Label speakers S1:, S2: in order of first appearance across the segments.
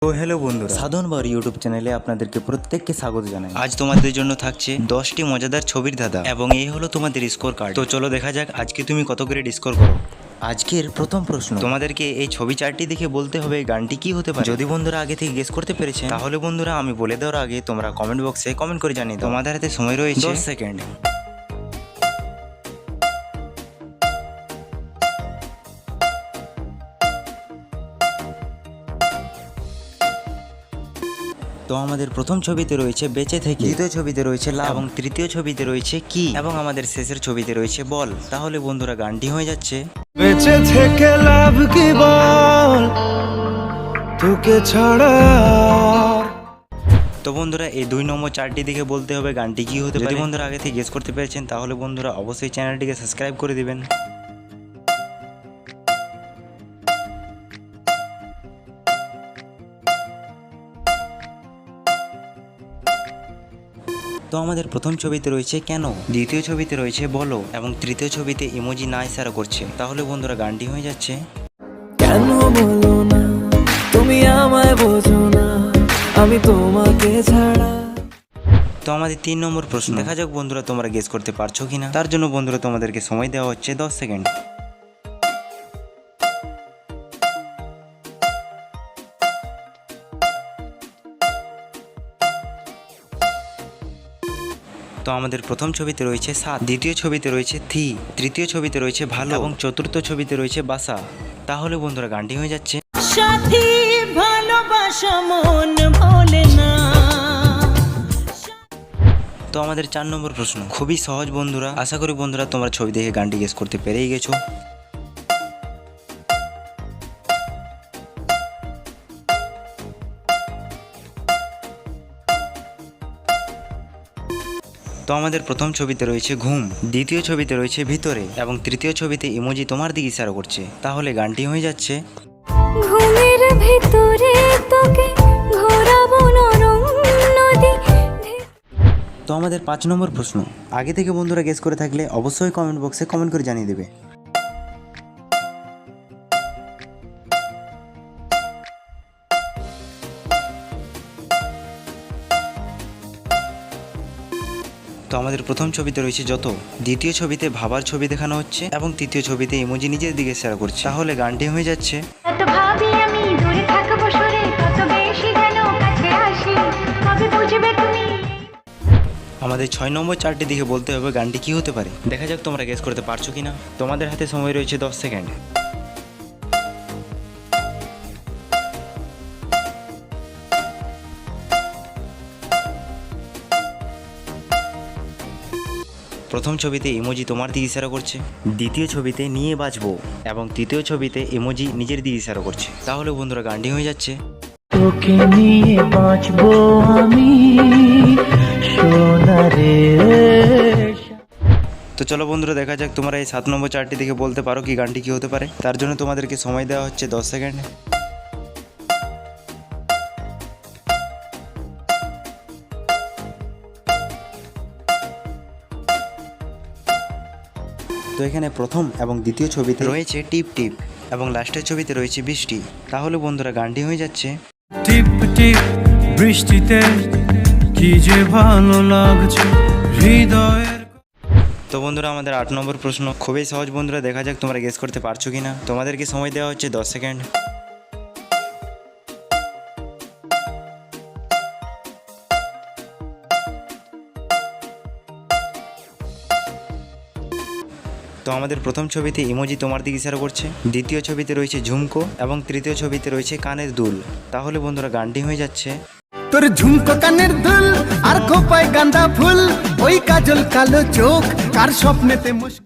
S1: তো হ্যালো বন্ধুরা, সাধন বার ইউটিউব চ্যানেলে আপনাদেরকে প্রত্যেককে স্বাগত জানাই। আজ তোমাদের জন্য থাকছে 10টি মজাদার ছবির ধাঁধা এবং এই হলো তোমাদের স্কোর কার্ড। তো চলো দেখা যাক আজকে তুমি কত করে স্কোর করো। আজকের প্রথম প্রশ্ন, তোমাদেরকে এই ছবি চারটি দেখে বলতে হবে গানটি কি হতে পারে। যদি বন্ধুরা আগে থেকে গেস করতে পেরেছে তাহলে বন্ধুরা আমি বলে দেওয়ার আগে তোমরা কমেন্ট বক্সে কমেন্ট করে জানিয়ে দাও। তোমাদের হাতে সময় রয়েছে 10 সেকেন্ড। তো আমাদের প্রথম ছবিতে রয়েছে বেঁচে থেকে, দ্বিতীয় ছবিতে রয়েছে লাভ এবং তৃতীয় ছবিতে রয়েছে কি এবং আমাদের শেষের ছবিতে রয়েছে বল। তাহলে বন্ধুরা গানটি হয়ে যাচ্ছে
S2: বেঁচে থেকে লাভ কি বল তোকে ছাড়া।
S1: তো বন্ধুরা এই 2 নম্বর চারটি দিকে বলতে হবে গানটি কি হতে পারে। যদি বন্ধুরা আগে থেকে গেস করতে পেরেছেন তাহলে বন্ধুরা অবশ্যই চ্যানেলটিকে সাবস্ক্রাইব করে দিবেন। তো আমাদের প্রথম ছবিতে রয়েছে কেন, দ্বিতীয় ছবিতে রয়েছে বলো এবং তৃতীয় ছবিতে ইমোজি না ইশারা করছে। তাহলে বন্ধুরা গানটি হয়ে যাচ্ছে
S2: কেন বলো না তুমি আমায় বোঝো না, আমি তোমাকে ছাড়া।
S1: তো আমাদের 3 নম্বর প্রশ্ন, দেখা যাক বন্ধুরা তোমরা গেস করতে পারছো কিনা। তার জন্য বন্ধুরা তোমাদেরকে সময় দেওয়া হচ্ছে 10 সেকেন্ড। তো আমাদের প্রথম ছবিতে রয়েছে সাত, দ্বিতীয় ছবিতে রয়েছে থি, তৃতীয় ছবিতে রয়েছে ভালো এবং চতুর্থ ছবিতে রয়েছে বাসা। তাহলে বন্ধুরা গানটি হয়ে যাচ্ছে
S3: সাথী ভালোবাসা মন ভোলে না।
S1: তো আমাদের 4 নম্বর প্রশ্ন, খুবই সহজ বন্ধুরা, আশা করি বন্ধুরা তোমরা ছবি দেখে গানটি গেস করতে পেরেই গেছো। তো আমাদের প্রথম ছবিতে রয়েছে ঘুম, দ্বিতীয় ছবিতে রয়েছে ভিতরে এবং তৃতীয় ছবিতে ইমোজি তোমার দিকে ইশারা করছে। তাহলে গানটি হয়ে যাচ্ছে
S3: ঘুমের ভিতরে তোকে ঘোরাবো নরম নদী।
S1: তো আমাদের 5 নম্বর প্রশ্ন, আগে থেকে বন্ধুরা গেস করে থাকলে অবশ্যই কমেন্ট বক্সে কমেন্ট করে জানিয়ে দেবে। তো আমাদের প্রথম ছবিতে রয়েছে যত, দ্বিতীয় ছবিতে ভাবার ছবি দেখানো হচ্ছে এবং তৃতীয় ছবিতে ইমোজি নিজের দিকে ইশারা করছে। তাহলে গানটি হয়ে যাচ্ছে
S4: এত ভাবি আমি দূরে থাকবো সরে, কত বেশি যেন কাছে আসি, কবে বুঝবে তুমি।
S1: আমাদের 6 নম্বর চারটি দিকে বলতে হবে গানটি কি হতে পারে। দেখা যাক তোমরা গেস করতে পারছো কিনা। তোমাদের হাতে সময় রয়েছে 10 সেকেন্ড। প্রথম ছবিতে ইমোজি তোমার দিকে ইশারা করছে, দ্বিতীয় ছবিতে নিয়ে বাঁচবো এবং তৃতীয় ছবিতে ইমোজি নিজের দিকে ইশারা করছে। তাহলে বন্ধুরা গানটি হয়ে যাচ্ছে
S2: তোকে নিয়ে বাঁচবো আমি সোনারে।
S1: তো চলো বন্ধুরা দেখা যাক তোমরা এই 7 নম্বর চারটি দিকে বলতে পারো কি গানটি কি হতে পারে। তার জন্য তোমাদেরকে সময় দেওয়া হচ্ছে 10 সেকেন্ড। তো এখানে প্রথম এবং দ্বিতীয় ছবিতে রয়েছে টিপ টিপ এবং লাস্টের ছবিতে রয়েছে বৃষ্টি। তাহলে বন্ধুরা গানটি হয়ে যাচ্ছে
S2: টিপ টিপ বৃষ্টিতে কি যে ভালো লাগছে হৃদয়ের।
S1: তো বন্ধুরা আমাদের 8 নম্বর প্রশ্ন, খুবই সহজ বন্ধুরা, দেখা যাক তোমরা গেস করতে পারছো কিনা। তোমাদেরকে সময় দেওয়া হচ্ছে 10 সেকেন্ড। তো আমাদের প্রথম ছবিতে ইমোজি তোমার দিকে ইশারা করছে, দ্বিতীয় ছবিতে রয়েছে ঝুমকো এবং তৃতীয় ছবিতে রয়েছে কানের দুল। তাহলে বন্ধুরা গানটি হয়ে যাচ্ছে
S5: তোর ঝুমকো কানের দুল আর খোপায় গাঁদা ফুল, ওই কাজল কালো চোখ কার স্বপ্নেতে মুস্ক।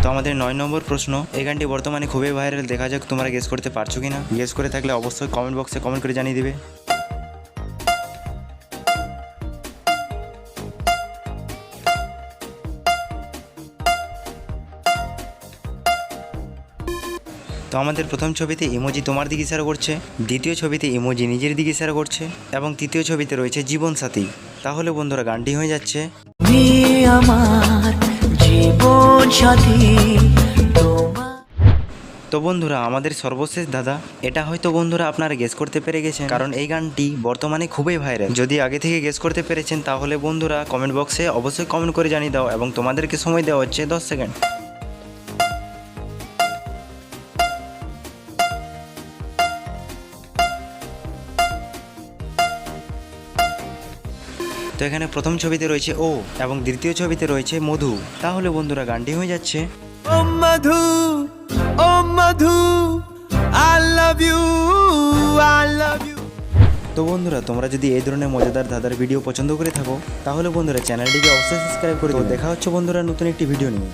S1: তো আমাদের 9 নম্বর প্রশ্ন, এই গানটি বর্তমানে খুবই ভাইরাল, দেখা যাক তোমরা গেস করতে পারছো কিনা। গেস করে থাকলে অবশ্যই কমেন্ট বক্সে কমেন্ট করে জানিয়ে দিবে। তো আমাদের প্রথম ছবিতে ইমোজি তোমার দিকে ইশারা করছে, দ্বিতীয় ছবিতে ইমোজি নিজের দিকে ইশারা করছে এবং তৃতীয় ছবিতে রয়েছে জীবন সাথী। তাহলে বন্ধুরা গানটি হয়ে যাচ্ছে
S3: তুমি আমার জীবন সাথী।
S1: তো বন্ধুরা আমাদের সর্বশেষ দাদা, এটা হয়তো বন্ধুরা আপনারা গেস করতে পেরে গেছেন, কারণ এই গানটি বর্তমানে খুবই ভাইরাল। যদি আগে থেকে গেস করতে পেরেছেন তাহলে বন্ধুরা কমেন্ট বক্সে অবশ্যই কমেন্ট করে জানিয়ে দাও, এবং তোমাদেরকে সময় দেওয়া হচ্ছে 10 সেকেন্ড। তো এখানে প্রথম ছবিতে রয়েছে ও এবং দ্বিতীয় ছবিতে রয়েছে মধু। তাহলে বন্ধুরা গানটি হয়ে যাচ্ছে
S2: ও মধু, ও মধু, I love you, I love you.
S1: তো বন্ধুরা তোমরা যদি এই ধরনের মজাদার দাদার ভিডিও পছন্দ করে থাকো তাহলে বন্ধুরা চ্যানেলটিকে অবশ্যই সাবস্ক্রাইব করে দিও। দেখা হচ্ছে বন্ধুরা নতুন একটি ভিডিও নিয়ে।